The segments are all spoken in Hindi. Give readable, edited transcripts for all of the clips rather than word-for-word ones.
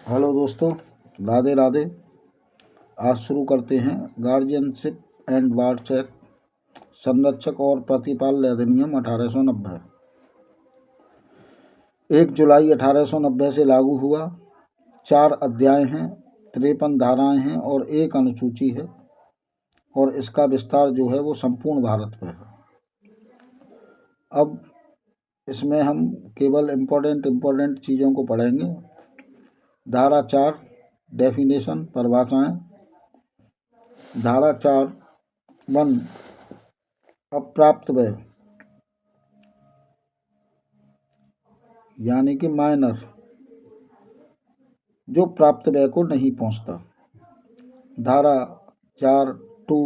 हेलो दोस्तों, राधे राधे। आज शुरू करते हैं गार्जियनशिप एंड वार्ड्स एक्ट संरक्षक और प्रतिपाल्य अधिनियम 1890। 1 जुलाई 1890 से लागू हुआ। 4 अध्याय हैं, 53 धाराएं हैं और 1 अनुसूची है और इसका विस्तार जो है वो संपूर्ण भारत में है। अब इसमें हम केवल इम्पोर्टेंट चीज़ों को पढ़ेंगे। धारा 4 डेफिनेशन परिभाषाएं। धारा 4(1) अप्राप्त व्यय यानी कि माइनर, जो प्राप्त व्यय को नहीं पहुंचता। धारा 4(2)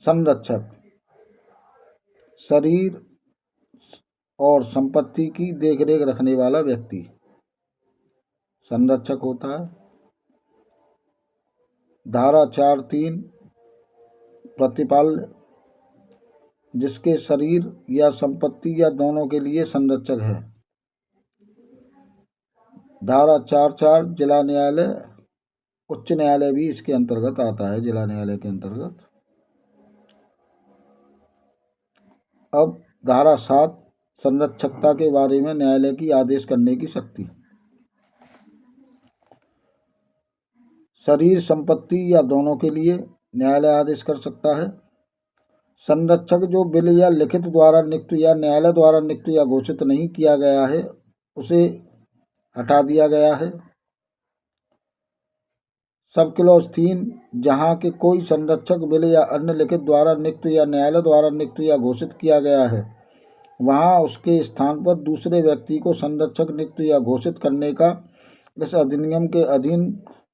संरक्षक, शरीर और संपत्ति की देखरेख रखने वाला व्यक्ति संरक्षक होता है। धारा 4(3) प्रतिपाल्य, जिसके शरीर या संपत्ति या दोनों के लिए संरक्षक है। धारा 4(4) जिला न्यायालय, उच्च न्यायालय भी इसके अंतर्गत आता है, जिला न्यायालय के अंतर्गत। अब धारा 7 संरक्षकता के बारे में न्यायालय की आदेश करने की शक्ति। शरीर संपत्ति या दोनों के लिए न्यायालय आदेश कर सकता है। संरक्षक जो बिल या लिखित द्वारा नियुक्त या न्यायालय द्वारा नियुक्त या घोषित नहीं किया गया है उसे हटा दिया गया है। सब क्लॉज 3 जहाँ के कोई संरक्षक बिल या अन्य लिखित द्वारा नियुक्त या न्यायालय द्वारा नियुक्त या घोषित किया गया है, वहाँ उसके स्थान पर दूसरे व्यक्ति को संरक्षक नियुक्त या घोषित करने का इस अधिनियम के अधीन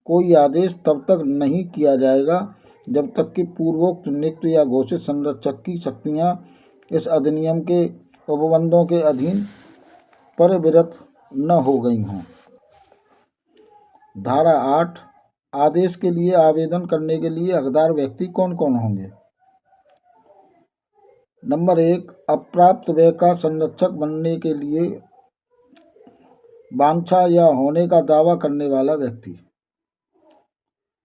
कोई आदेश तब तक नहीं किया जाएगा जब तक कि पूर्वोक्त नियुक्त या घोषित संरक्षक की शक्तियाँ इस अधिनियम के उपबंधों के अधीन परिवर्तित न हो गई हों। धारा 8 आदेश के लिए आवेदन करने के लिए हकदार व्यक्ति कौन कौन होंगे। नंबर 1 अप्राप्त व्यय का संरक्षक बनने के लिए वांछा या होने का दावा करने वाला व्यक्ति।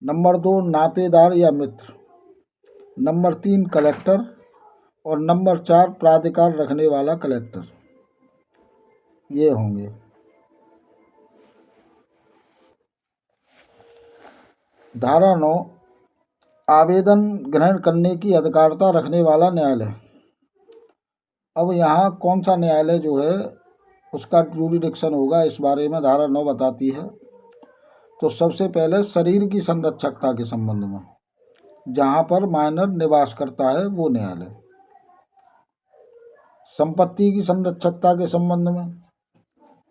नंबर 2 नातेदार या मित्र। नंबर 3 कलेक्टर और नंबर 4 प्राधिकार रखने वाला कलेक्टर। ये होंगे। धारा 9 आवेदन ग्रहण करने की अधिकारिता रखने वाला न्यायालय। अब यहाँ कौन सा न्यायालय जो है उसका जूरिडिक्शन होगा, इस बारे में धारा 9 बताती है। तो सबसे पहले शरीर की संरक्षकता के संबंध में जहाँ पर माइनर निवास करता है वो न्यायालय। संपत्ति की संरक्षकता के संबंध में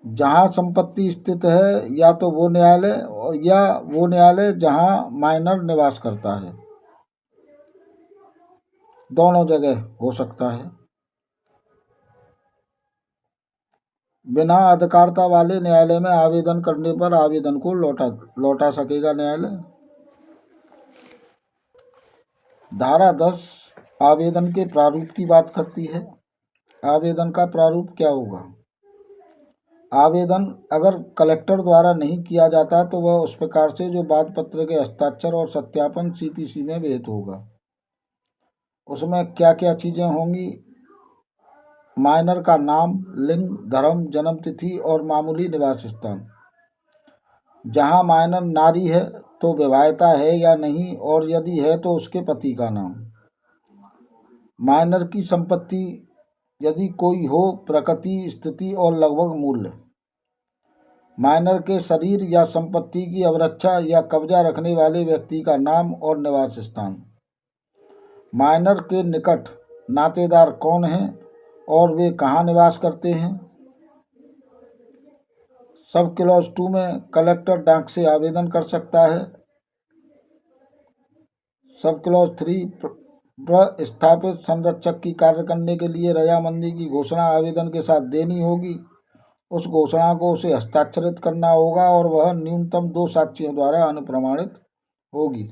जहाँ संपत्ति स्थित है या तो वो न्यायालय या वो न्यायालय जहाँ माइनर निवास करता है, दोनों जगह हो सकता है। बिना अधिकारिता वाले न्यायालय में आवेदन करने पर आवेदन को लौटा सकेगा न्यायालय। धारा 10 आवेदन के प्रारूप की बात करती है। आवेदन का प्रारूप क्या होगा। आवेदन अगर कलेक्टर द्वारा नहीं किया जाता तो वह उस प्रकार से जो वाद पत्र के हस्ताक्षर और सत्यापन CPC में विहित होगा। उसमें क्या क्या चीज़ें होंगी। माइनर का नाम, लिंग, धर्म, जन्म तिथि और मामूली निवास स्थान। जहाँ माइनर नारी है तो विवाहिता है या नहीं, और यदि है तो उसके पति का नाम। माइनर की संपत्ति यदि कोई हो, प्रकृति, स्थिति और लगभग मूल्य। माइनर के शरीर या संपत्ति की अवरक्षा या कब्जा रखने वाले व्यक्ति का नाम और निवास स्थान। माइनर के निकट नातेदार कौन हैं और वे कहाँ निवास करते हैं। सब क्लॉज 2 में कलेक्टर डाक से आवेदन कर सकता है। सब क्लॉज 3 स्थापित संरक्षक की कार्य करने के लिए रजामंदी की घोषणा आवेदन के साथ देनी होगी। उस घोषणा को उसे हस्ताक्षरित करना होगा और वह न्यूनतम 2 साक्षियों द्वारा अनुप्रमाणित होगी।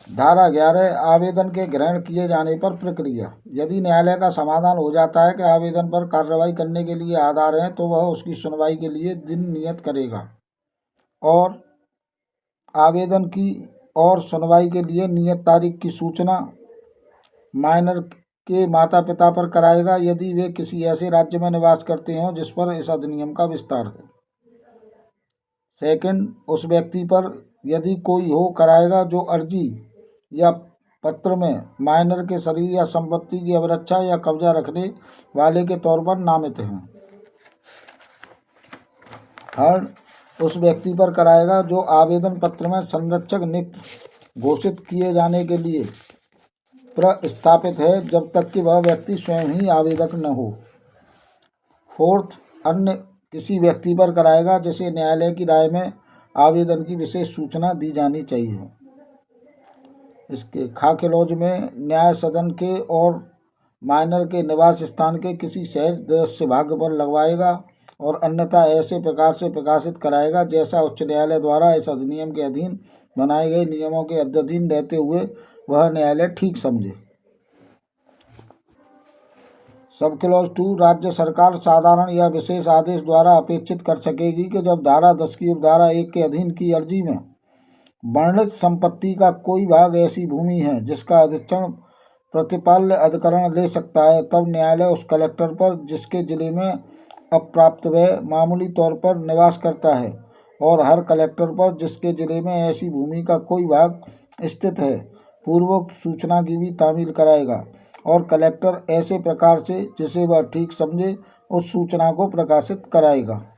धारा 11 आवेदन के ग्रहण किए जाने पर प्रक्रिया। यदि न्यायालय का समाधान हो जाता है कि आवेदन पर कार्रवाई करने के लिए आधार हैं, तो वह उसकी सुनवाई के लिए दिन नियत करेगा और आवेदन की और सुनवाई के लिए नियत तारीख की सूचना माइनर के माता पिता पर कराएगा यदि वे किसी ऐसे राज्य में निवास करते हों जिस पर इस अधिनियम का विस्तार है। सेकंड, उस व्यक्ति पर यदि कोई हो कराएगा जो अर्जी या पत्र में माइनर के शरीर या संपत्ति की अवरक्षा या कब्जा रखने वाले के तौर पर नामित हैं। थर्ड, उस व्यक्ति पर कराएगा जो आवेदन पत्र में संरक्षक नियुक्त घोषित किए जाने के लिए प्रस्तापित है जब तक कि वह व्यक्ति स्वयं ही आवेदक न हो। फोर्थ, अन्य किसी व्यक्ति पर कराएगा जिसे न्यायालय की राय में आवेदन की विशेष सूचना दी जानी चाहिए। इसके खाकेलॉज में न्याय सदन के और माइनर के निवास स्थान के किसी सहज दृश्य भाग पर लगवाएगा और अन्यथा ऐसे प्रकार से प्रकाशित कराएगा जैसा उच्च न्यायालय द्वारा इस अधिनियम के अधीन बनाए गए नियमों के अधीन रहते हुए वह न्यायालय ठीक समझे। सब क्लॉज 2, राज्य सरकार साधारण या विशेष आदेश द्वारा अपेक्षित कर सकेगी कि जब धारा 10 की उपधारा 1 के अधीन की अर्जी में वर्णित संपत्ति का कोई भाग ऐसी भूमि है जिसका अधीक्षण प्रतिपाल्य अधिकरण ले सकता है, तब न्यायालय उस कलेक्टर पर जिसके जिले में अप्राप्त व्यय मामूली तौर पर निवास करता है और हर कलेक्टर पर जिसके जिले में ऐसी भूमि का कोई भाग स्थित है पूर्वक सूचना की भी तामील कराएगा और कलेक्टर ऐसे प्रकार से जिसे वह ठीक समझे उस सूचना को प्रकाशित कराएगा।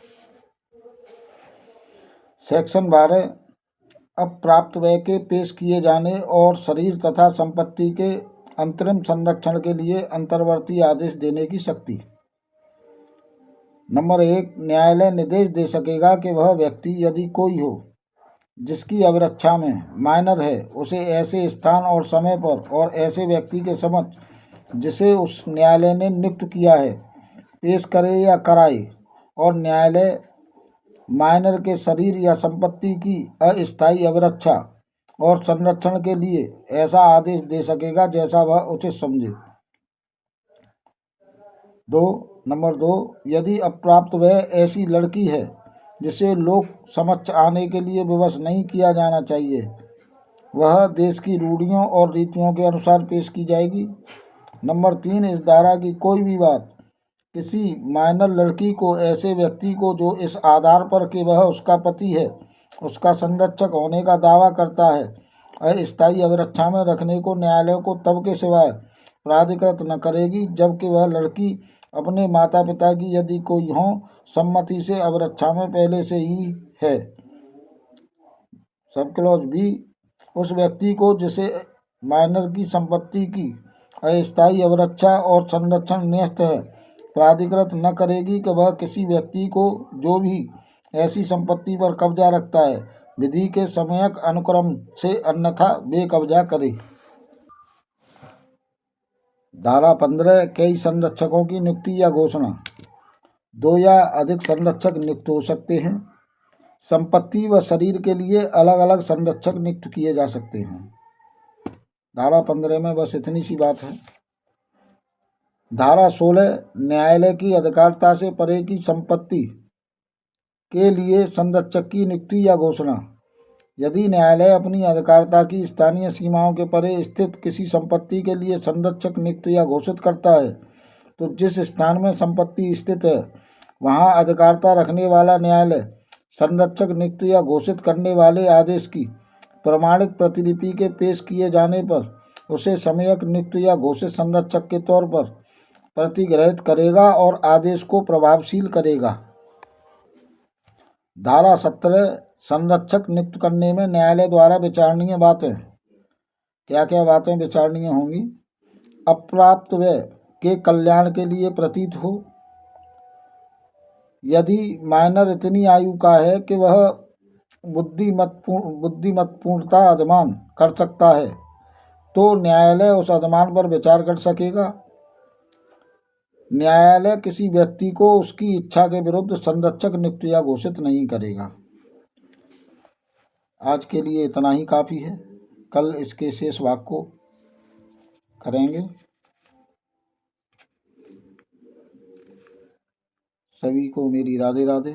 सेक्शन 12 अप्राप्त व्यय के पेश किए जाने और शरीर तथा संपत्ति के अंतरिम संरक्षण के लिए अंतर्वर्ती आदेश देने की शक्ति। नंबर 1, न्यायालय निर्देश दे सकेगा कि वह व्यक्ति यदि कोई हो जिसकी अभिरक्षा में माइनर है उसे ऐसे स्थान और समय पर और ऐसे व्यक्ति के समक्ष जिसे उस न्यायालय ने नियुक्त किया है पेश करे या कराए और न्यायालय माइनर के शरीर या संपत्ति की अस्थायी अभिरक्षा और संरक्षण के लिए ऐसा आदेश दे सकेगा जैसा वह उचित समझे। नंबर 2, यदि अप्राप्त व्यय ऐसी लड़की है जिसे लोक समक्ष आने के लिए विवश नहीं किया जाना चाहिए, वह देश की रूढ़ियों और रीतियों के अनुसार पेश की जाएगी। नंबर 3, इस धारा की कोई भी बात किसी माइनर लड़की को ऐसे व्यक्ति को जो इस आधार पर कि वह उसका पति है उसका संरक्षक होने का दावा करता है अस्थायी अभिरक्षा में रखने को न्यायालय को तब के सिवाय प्राधिकृत न करेगी जबकि वह लड़की अपने माता पिता की यदि कोई हो सम्मति से अभिरक्षा में पहले से ही है। सब क्लॉज बी, उस व्यक्ति को जिसे माइनर की संपत्ति की अस्थायी अभिरक्षा और संरक्षण न्यस्त है प्राधिकृत न करेगी कि वह किसी व्यक्ति को जो भी ऐसी संपत्ति पर कब्जा रखता है विधि के सम्यक अनुक्रम से अन्यथा बेकब्जा करे। धारा 15, कई संरक्षकों की नियुक्ति या घोषणा। 2 या अधिक संरक्षक नियुक्त हो सकते हैं। संपत्ति व शरीर के लिए अलग अलग संरक्षक नियुक्त किए जा सकते हैं। धारा 15 में बस इतनी सी बात है। धारा 16, न्यायालय की अधिकारिता से परे की संपत्ति के लिए संरक्षक की नियुक्ति या घोषणा। यदि न्यायालय अपनी अधिकारिता की स्थानीय सीमाओं के परे स्थित किसी संपत्ति के लिए संरक्षक नियुक्त या घोषित करता है तो जिस स्थान में संपत्ति स्थित है वहां अधिकारिता रखने वाला न्यायालय संरक्षक नियुक्त या घोषित करने वाले आदेश की प्रमाणित प्रतिलिपि के पेश किए जाने पर उसे सम्यक नियुक्त या घोषित संरक्षक के तौर पर प्रतिग्रहित करेगा और आदेश को प्रभावशील करेगा। धारा 17, संरक्षक नियुक्त करने में न्यायालय द्वारा विचारणीय बातें। क्या क्या बातें विचारणीय होंगी? अप्राप्त व्यय के कल्याण के लिए प्रतीत हो, यदि माइनर इतनी आयु का है कि वह बुद्धिमत्पूर्णता अधिमान कर सकता है तो न्यायालय उस अधिमान पर विचार कर सकेगा। न्यायालय किसी व्यक्ति को उसकी इच्छा के विरुद्ध संरक्षक नियुक्त या घोषित नहीं करेगा। आज के लिए इतना ही काफ़ी है। कल इसके शेष भाग को करेंगे। सभी को मेरी राधे राधे।